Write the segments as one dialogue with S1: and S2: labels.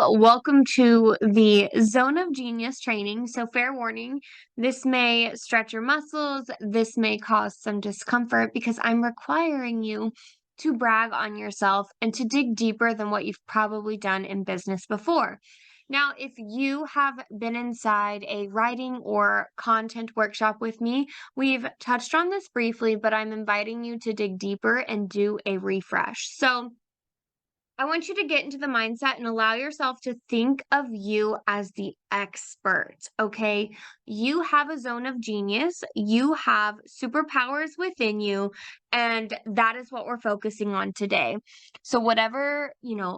S1: welcome to the Zone of Genius training. So, fair warning, this may stretch your muscles, this may cause some discomfort because I'm requiring you to brag on yourself and to dig deeper than what you've probably done in business before. Now, if you have been inside a writing or content workshop with me, we've touched on this briefly, but I'm inviting you to dig deeper and do a refresh. So, I want you to get into the mindset and allow yourself to think of you as the expert, okay? You have a zone of genius, you have superpowers within you, and that is what we're focusing on today. So, whatever,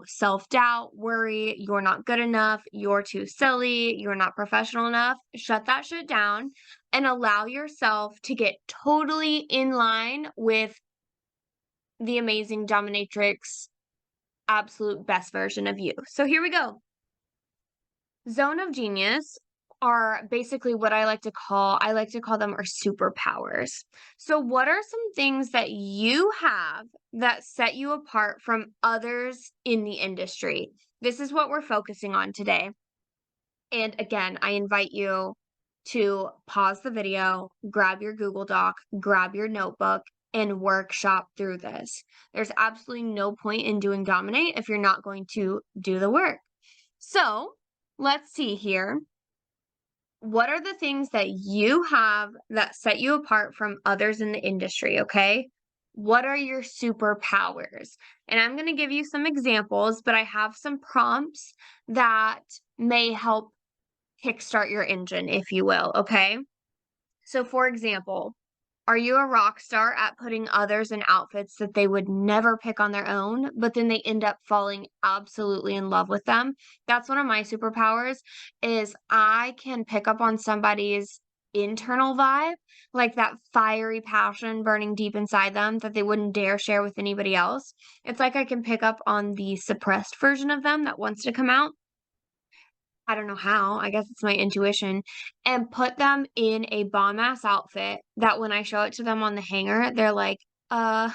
S1: self doubt, worry, you're not good enough, you're too silly, you're not professional enough, shut that shit down and allow yourself to get totally in line with the amazing dominatrix absolute best version of you. So here we go. Zone of genius are basically what I like to call them our superpowers. So what are some things that you have that set you apart from others in the industry? This is what we're focusing on today. And again, I invite you to pause the video, grab your Google Doc, grab your notebook, and workshop through this. There's absolutely no point in doing Dominate if you're not going to do the work. So let's see here. What are the things that you have that set you apart from others in the industry? Okay. What are your superpowers? And I'm going to give you some examples, but I have some prompts that may help kickstart your engine, if you will, okay? So, for example, are you a rock star at putting others in outfits that they would never pick on their own, but then they end up falling absolutely in love with them? That's one of my superpowers is I can pick up on somebody's internal vibe, like that fiery passion burning deep inside them that they wouldn't dare share with anybody else. It's like I can pick up on the suppressed version of them that wants to come out. I don't know how, I guess it's my intuition, and put them in a bomb-ass outfit that when I show it to them on the hanger, they're like, "Uh,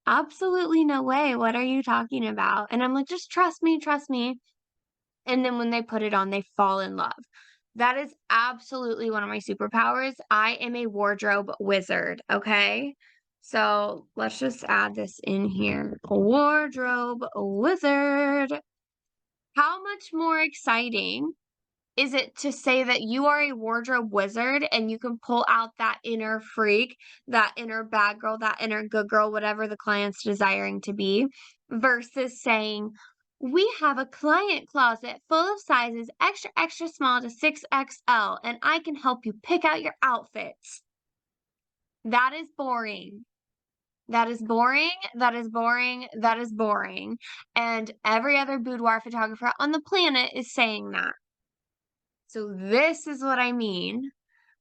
S1: absolutely no way, what are you talking about?" And I'm like, "Just trust me." And then when they put it on, they fall in love. That is absolutely one of my superpowers. I am a wardrobe wizard, okay? So, let's just add this in here. Wardrobe wizard. How much more exciting is it to say that you are a wardrobe wizard and you can pull out that inner freak, that inner bad girl, that inner good girl, whatever the client's desiring to be, versus saying, we have a client closet full of sizes extra, extra small to 6XL, and I can help you pick out your outfits. That is boring. That is boring. That is boring. That is boring. And every other boudoir photographer on the planet is saying that. So this is what I mean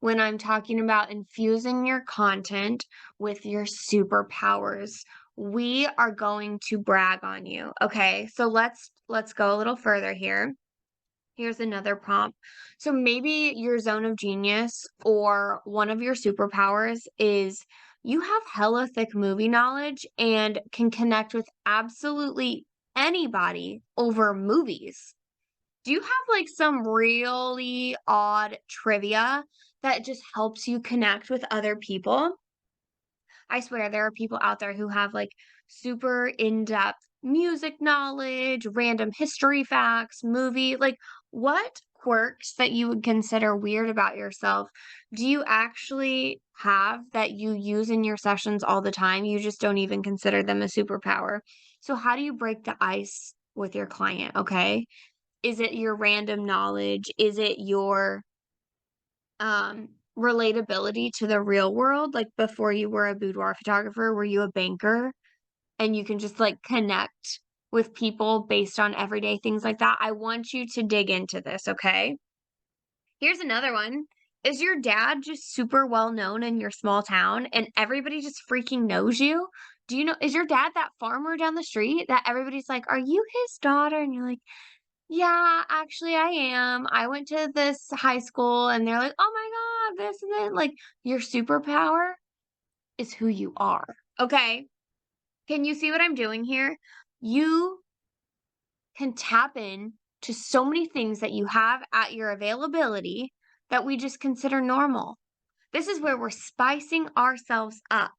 S1: when I'm talking about infusing your content with your superpowers. We are going to brag on you. Okay? So let's go a little further here. Here's another prompt. So maybe your zone of genius or one of your superpowers is you have hella thick movie knowledge and can connect with absolutely anybody over movies. Do you have, like, some really odd trivia that just helps you connect with other people? I swear there are people out there who have, like, super in-depth music knowledge, random history facts, what quirks that you would consider weird about yourself do you actually have that you use in your sessions all the time? You just don't even consider them a superpower. So how do you break the ice with your client, okay? Is it your random knowledge? Is it your, relatability to the real world? Like, before you were a boudoir photographer, were you a banker? And you can just, like, connect with people based on everyday things like that? I want you to dig into this, okay? Here's another one. Is your dad just super well known in your small town and everybody just freaking knows you? Is your dad that farmer down the street that everybody's like, "Are you his daughter?" And you're like, yeah, actually, I am. I went to this high school and they're like, "Oh my god, this and that." Like, your superpower is who you are, okay? Can you see what I'm doing here? You can tap in to so many things that you have at your availability that we just consider normal. This is where we're spicing ourselves up.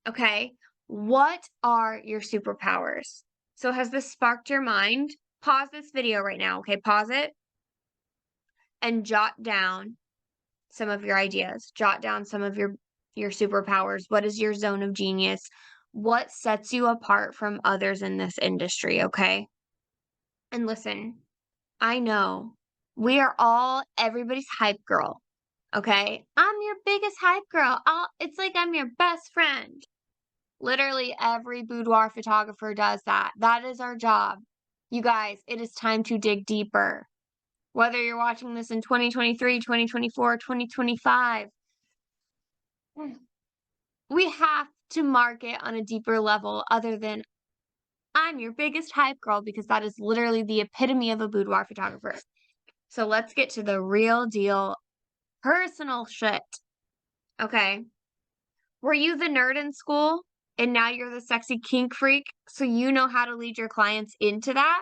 S1: Okay. What are your superpowers? So, has this sparked your mind? Pause this video right now. Okay. Pause it and jot down some of your ideas. Jot down some of your superpowers. What is your zone of genius? What sets you apart from others in this industry? Okay. And listen, I know we are all everybody's hype girl. Okay. I'm your biggest hype girl. It's like I'm your best friend. Literally every boudoir photographer does that. That is our job. You guys, it is time to dig deeper. Whether you're watching this in 2023, 2024, 2025, we have to market on a deeper level other than I'm your biggest hype girl, because that is literally the epitome of a boudoir photographer. So let's get to the real deal, personal shit. Okay. Were you the nerd in school and now you're the sexy kink freak, so you know how to lead your clients into that?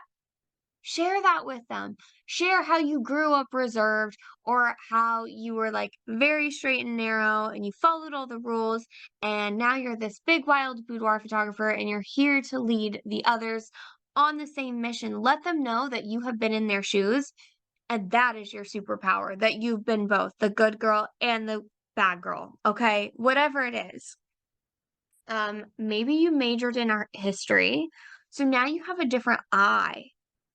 S1: Share that with them. Share how you grew up reserved, or how you were like very straight and narrow and you followed all the rules, and now you're this big wild boudoir photographer and you're here to lead the others on the same mission. Let them know that you have been in their shoes, and that is your superpower, that you've been both the good girl and the bad girl. Okay, whatever it is. Maybe you majored in art history, so now you have a different eye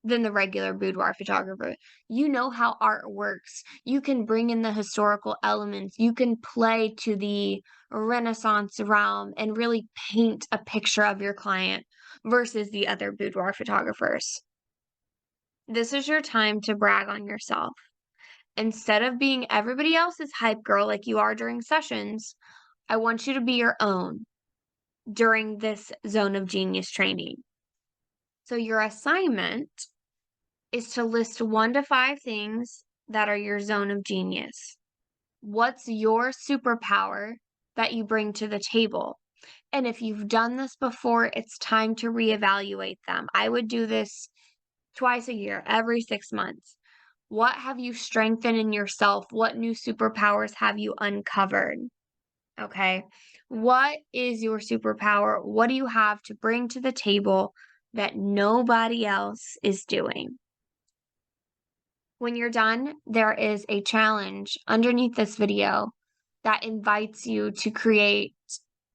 S1: than the regular boudoir photographer. You know how art works. You can bring in the historical elements. You can play to the Renaissance realm and really paint a picture of your client versus the other boudoir photographers. This is your time to brag on yourself. Instead of being everybody else's hype girl like you are during sessions, I want you to be your own during this Zone of Genius training. So your assignment is to list 1 to 5 things that are your zone of genius. What's your superpower that you bring to the table? And if you've done this before, it's time to reevaluate them. I would do this twice a year, every 6 months. What have you strengthened in yourself? What new superpowers have you uncovered? Okay. What is your superpower? What do you have to bring to the table that nobody else is doing? When you're done, there is a challenge underneath this video that invites you to create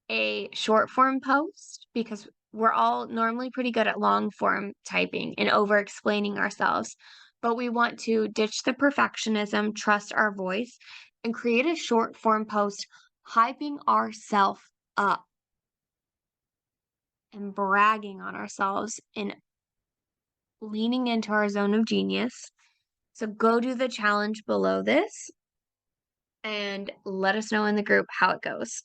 S1: a short form post, because we're all normally pretty good at long form typing and over explaining ourselves. But we want to ditch the perfectionism, trust our voice, and create a short form post hyping ourselves up and bragging on ourselves and leaning into our zone of genius. So go do the challenge below this and let us know in the group how it goes.